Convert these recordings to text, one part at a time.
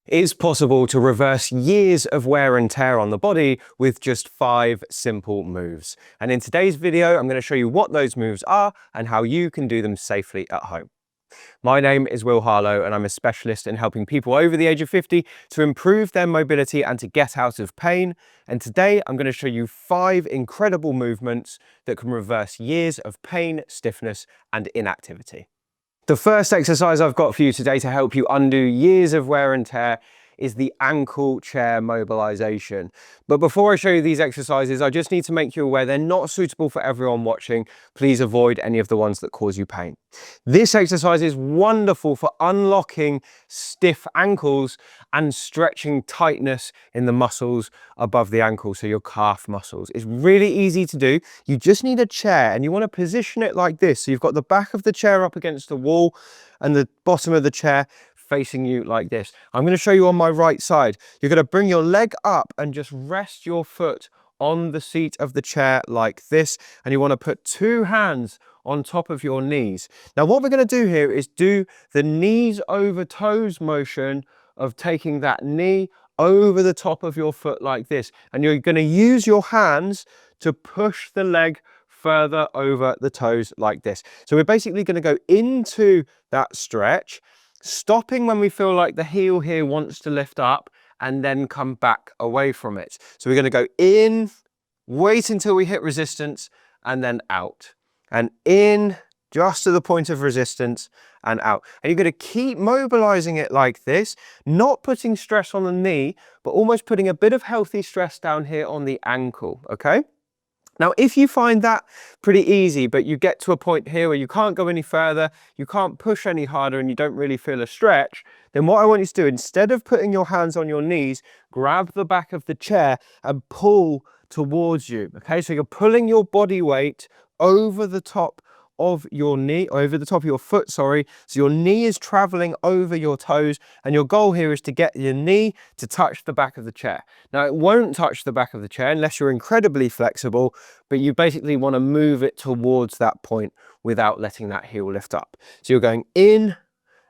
It's possible to reverse years of wear and tear on the body with just 5 simple moves. And in today's video, I'm going to show you what those moves are and how you can do them safely at home. My name is Harlow and I'm a specialist in helping people over the age of 50 to improve their mobility and to get out of pain. And today I'm going to show you 5 incredible movements that can reverse years of pain, stiffness and inactivity. The first exercise I've got for you today to help you undo years of wear and tear is the ankle chair mobilization. But before I show you these exercises, I just need to make you aware they're not suitable for everyone watching. Please avoid any of the ones that cause you pain. This exercise is wonderful for unlocking stiff ankles and stretching tightness in the muscles above the ankle, so your calf muscles. It's really easy to do. You just need a chair and you want to position it like this. So you've got the back of the chair up against the wall and the bottom of the chair facing you like this. I'm going to show you on my right side. You're going to bring your leg up and just rest your foot on the seat of the chair like this. And you want to put 2 hands on top of your knees. Now what we're going to do here is do the knees over toes motion of taking that knee over the top of your foot like this. And you're going to use your hands to push the leg further over the toes like this. So we're basically going to go into that stretch, stopping when we feel like the heel here wants to lift up and then come back away from it. So we're going to go in, wait until we hit resistance and then out. And in just to the point of resistance and out. And you're going to keep mobilizing it like this, not putting stress on the knee, but almost putting a bit of healthy stress down here on the ankle, okay? Now, if you find that pretty easy, but you get to a point here where you can't go any further, you can't push any harder, and you don't really feel a stretch, then what I want you to do, instead of putting your hands on your knees, grab the back of the chair and pull towards you, okay? So you're pulling your body weight over the top of your knee, over the top of your foot, sorry. So your knee is traveling over your toes, and your goal here is to get your knee to touch the back of the chair. Now it won't touch the back of the chair unless you're incredibly flexible, but you basically want to move it towards that point without letting that heel lift up. So you're going in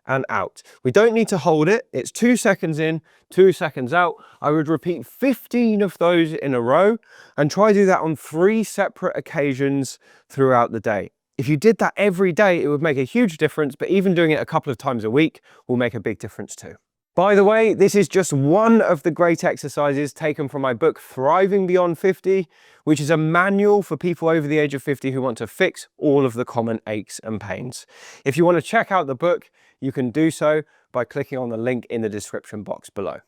and out. We don't need to hold it. It's 2 seconds in, 2 seconds out. I would repeat 15 of those in a row and try to do that on 3 separate occasions throughout the day. If you did that every day, it would make a huge difference, but even doing it a couple of times a week will make a big difference too. By the way, this is just one of the great exercises taken from my book, Thriving Beyond 50, which is a manual for people over the age of 50 who want to fix all of the common aches and pains. If you want to check out the book, you can do so by clicking on the link in the description box below.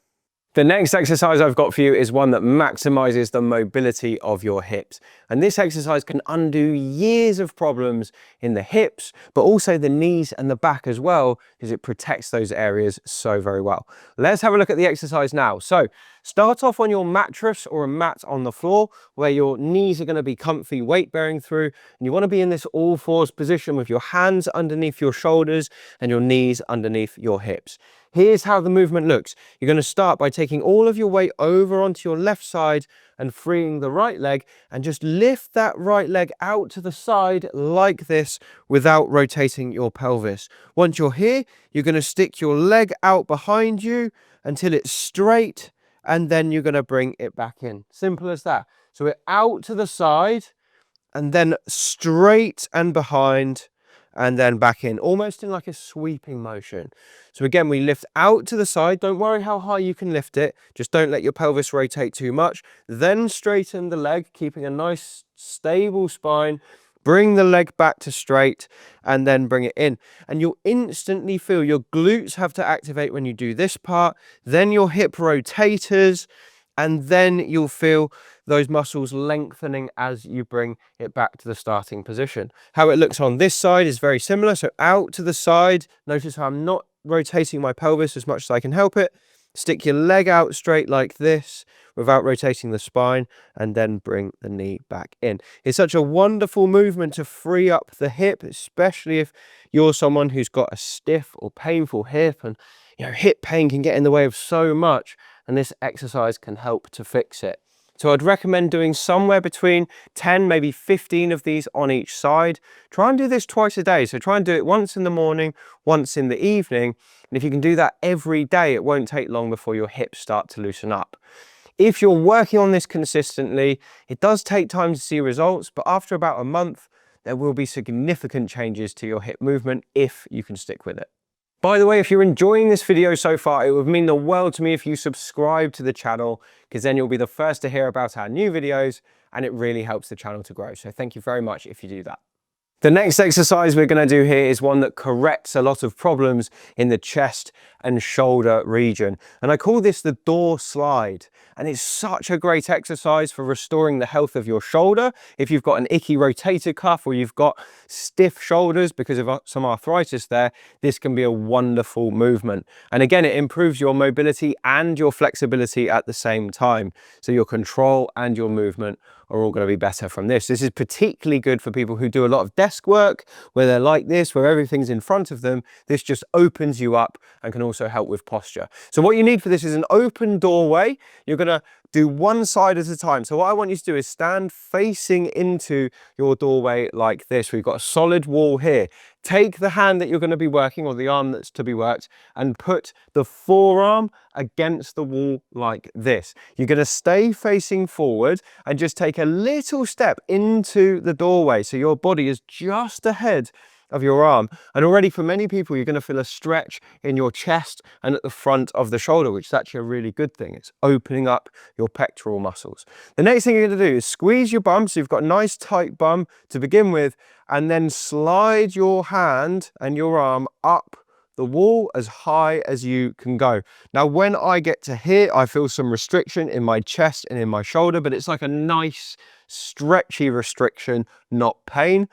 The next exercise I've got for you is one that maximizes the mobility of your hips. And this exercise can undo years of problems in the hips, but also the knees and the back as well, because it protects those areas so very well. Let's have a look at the exercise now. So start off on your mattress or a mat on the floor where your knees are going to be comfy, weight bearing through. And you want to be in this all fours position with your hands underneath your shoulders and your knees underneath your hips. Here's how the movement looks. You're going to start by taking all of your weight over onto your left side and freeing the right leg, and just lift that right leg out to the side like this without rotating your pelvis. Once you're here, you're going to stick your leg out behind you until it's straight, and then you're going to bring it back in. Simple as that. So we're out to the side and then straight and behind, and then back in, almost in like a sweeping motion. So again, we lift out to the side. Don't worry how high you can lift it. Just don't let your pelvis rotate too much. Then straighten the leg, keeping a nice stable spine. Bring the leg back to straight and then bring it in. And you'll instantly feel your glutes have to activate when you do this part, then your hip rotators, and then you'll feel those muscles lengthening as you bring it back to the starting position. How it looks on this side is very similar. So out to the side, notice how I'm not rotating my pelvis as much as I can help it. Stick your leg out straight like this without rotating the spine, and then bring the knee back in. It's such a wonderful movement to free up the hip, especially if you're someone who's got a stiff or painful hip, and hip pain can get in the way of so much, and this exercise can help to fix it. So I'd recommend doing somewhere between 10, maybe 15 of these on each side. Try and do this twice a day. So try and do it once in the morning, once in the evening. And if you can do that every day, it won't take long before your hips start to loosen up. If you're working on this consistently, it does take time to see results, but after about a month, there will be significant changes to your hip movement if you can stick with it. By the way, if you're enjoying this video so far, it would mean the world to me if you subscribe to the channel, because then you'll be the first to hear about our new videos, and it really helps the channel to grow. So thank you very much if you do that. The next exercise we're going to do here is one that corrects a lot of problems in the chest and shoulder region. And I call this the door slide. And it's such a great exercise for restoring the health of your shoulder. If you've got an icky rotator cuff or you've got stiff shoulders because of some arthritis there, this can be a wonderful movement. And again, it improves your mobility and your flexibility at the same time. So your control and your movement are all going to be better from this. This is particularly good for people who do a lot of desk work, where they're like this, where everything's in front of them. This just opens you up and can also help with posture. So what you need for this is an open doorway. You're going to do one side at a time. So what I want you to do is stand facing into your doorway like this. We've got a solid wall here. Take the hand that you're going to be working, or the arm that's to be worked, and put the forearm against the wall like this. You're going to stay facing forward and just take a little step into the doorway. So your body is just ahead of your arm. And already for many people, you're going to feel a stretch in your chest and at the front of the shoulder, which is actually a really good thing. It's opening up your pectoral muscles. The next thing you're going to do is squeeze your bum. So you've got a nice tight bum to begin with, and then slide your hand and your arm up the wall as high as you can go. Now, when I get to here, I feel some restriction in my chest and in my shoulder, but it's like a nice stretchy restriction, not pain.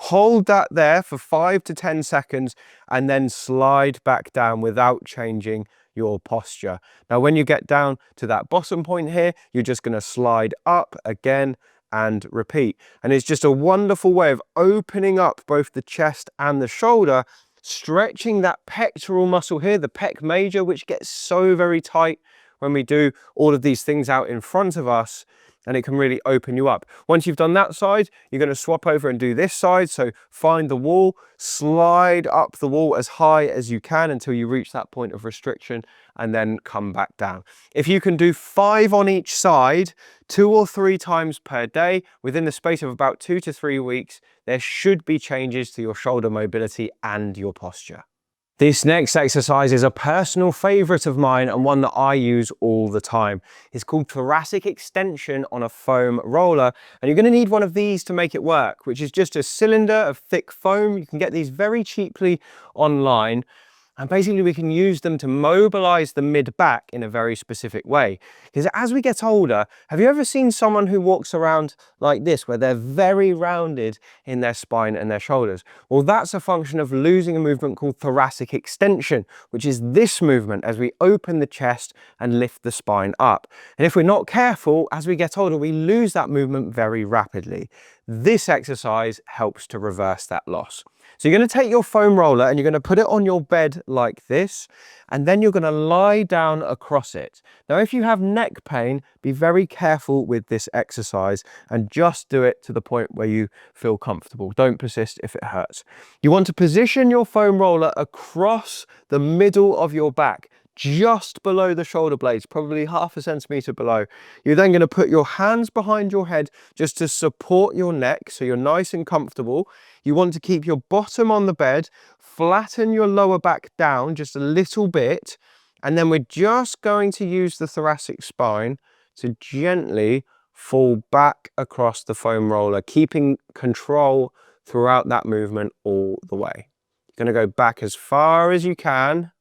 Hold that there for 5 to 10 seconds and then slide back down without changing your posture. Now, when you get down to that bottom point here, you're just going to slide up again and repeat. And it's just a wonderful way of opening up both the chest and the shoulder, stretching that pectoral muscle here, the pec major, which gets so very tight when we do all of these things out in front of us. And it can really open you up. Once you've done that side, you're going to swap over and do this side. So find the wall, slide up the wall as high as you can until you reach that point of restriction, and then come back down. If you can do 5 on each side, 2 or 3 times per day, within the space of about 2 to 3 weeks, there should be changes to your shoulder mobility and your posture. This next exercise is a personal favorite of mine and one that I use all the time. It's called thoracic extension on a foam roller, and you're going to need one of these to make it work, which is just a cylinder of thick foam. You can get these very cheaply online. And basically we can use them to mobilize the mid-back in a very specific way. Because as we get older, have you ever seen someone who walks around like this, where they're very rounded in their spine and their shoulders? Well, that's a function of losing a movement called thoracic extension, which is this movement as we open the chest and lift the spine up. And if we're not careful, as we get older, we lose that movement very rapidly. This exercise helps to reverse that loss. So you're going to take your foam roller and you're going to put it on your bed like this, and then you're going to lie down across it. Now, if you have neck pain, be very careful with this exercise and just do it to the point where you feel comfortable. Don't persist if it hurts. You want to position your foam roller across the middle of your back, just below the shoulder blades, probably 0.5 centimeter below. You're then going to put your hands behind your head just to support your neck so you're nice and comfortable. You want to keep your bottom on the bed, flatten your lower back down just a little bit, and then we're just going to use the thoracic spine to gently fall back across the foam roller, keeping control throughout that movement all the way. You're going to go back as far as you can.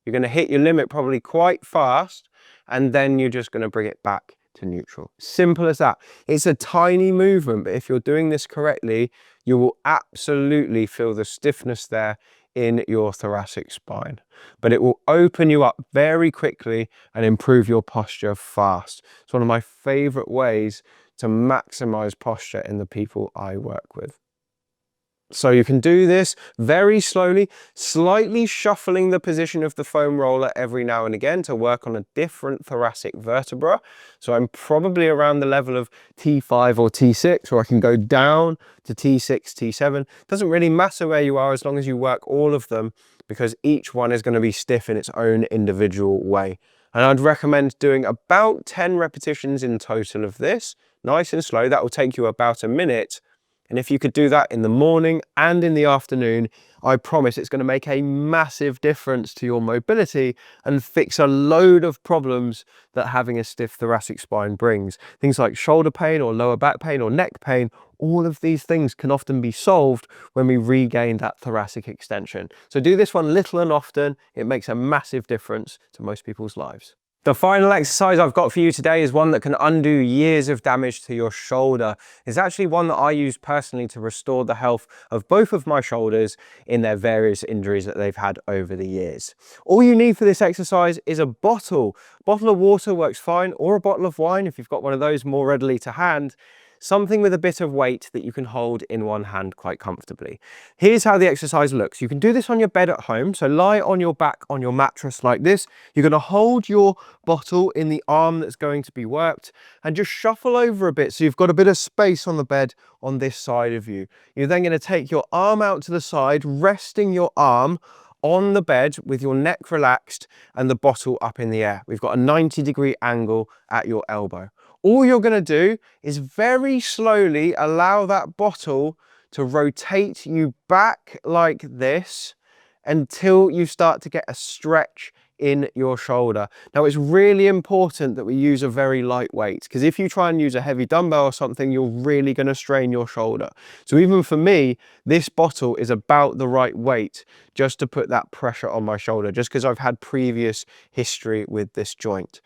You're going to hit your limit probably quite fast, and then you're just going to bring it back to neutral. Simple as that. It's a tiny movement, but if you're doing this correctly, you will absolutely feel the stiffness there in your thoracic spine. But it will open you up very quickly and improve your posture fast. It's one of my favorite ways to maximize posture in the people I work with. So you can do this very slowly, slightly shuffling the position of the foam roller every now and again to work on a different thoracic vertebra. So I'm probably around the level of T5 or T6, or I can go down to T6, T7. Doesn't really matter where you are as long as you work all of them, because each one is going to be stiff in its own individual way. And I'd recommend doing about 10 repetitions in total of this, nice and slow. That will take you about a minute. And if you could do that in the morning and in the afternoon, I promise it's going to make a massive difference to your mobility and fix a load of problems that having a stiff thoracic spine brings. Things like shoulder pain or lower back pain or neck pain, all of these things can often be solved when we regain that thoracic extension. So do this one little and often. It makes a massive difference to most people's lives. The final exercise I've got for you today is one that can undo years of damage to your shoulder. It's actually one that I use personally to restore the health of both of my shoulders in their various injuries that they've had over the years. All you need for this exercise is a bottle. A bottle of water works fine, or a bottle of wine if you've got one of those more readily to hand. Something with a bit of weight that you can hold in one hand quite comfortably. Here's how the exercise looks. You can do this on your bed at home. So lie on your back on your mattress like this. You're going to hold your bottle in the arm that's going to be worked and just shuffle over a bit so you've got a bit of space on the bed on this side of you. You're then going to take your arm out to the side, resting your arm on the bed with your neck relaxed and the bottle up in the air. We've got a 90-degree angle at your elbow. All you're going to do is very slowly allow that bottle to rotate you back like this until you start to get a stretch in your shoulder. Now, it's really important that we use a very light weight, because if you try and use a heavy dumbbell or something, you're really going to strain your shoulder. So even for me, this bottle is about the right weight just to put that pressure on my shoulder, just because I've had previous history with this joint.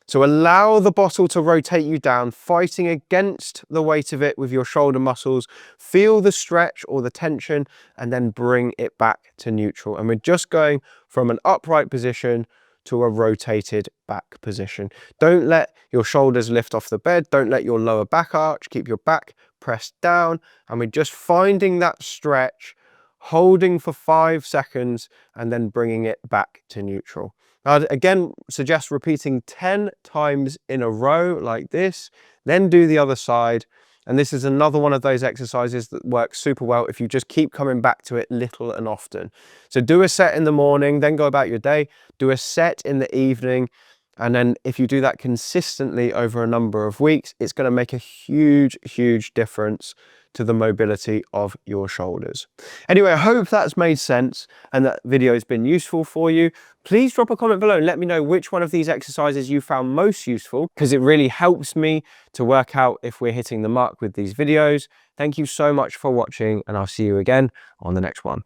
So allow the bottle to rotate you down, fighting against the weight of it with your shoulder muscles. Feel the stretch or the tension and then bring it back to neutral. And we're just going from an upright position to a rotated back position. Don't let your shoulders lift off the bed. Don't let your lower back arch. Keep your back pressed down. And we're just finding that stretch, holding for 5 seconds and then bringing it back to neutral. I'd again suggest repeating 10 times in a row like this, then do the other side. And this is another one of those exercises that works super well if you just keep coming back to it little and often. So do a set in the morning, then go about your day, do a set in the evening. And then if you do that consistently over a number of weeks, it's going to make a huge, huge difference to the mobility of your shoulders. Anyway, I hope that's made sense and that video has been useful for you. Please drop a comment below and let me know which one of these exercises you found most useful, because it really helps me to work out if we're hitting the mark with these videos. Thank you so much for watching, and I'll see you again on the next one.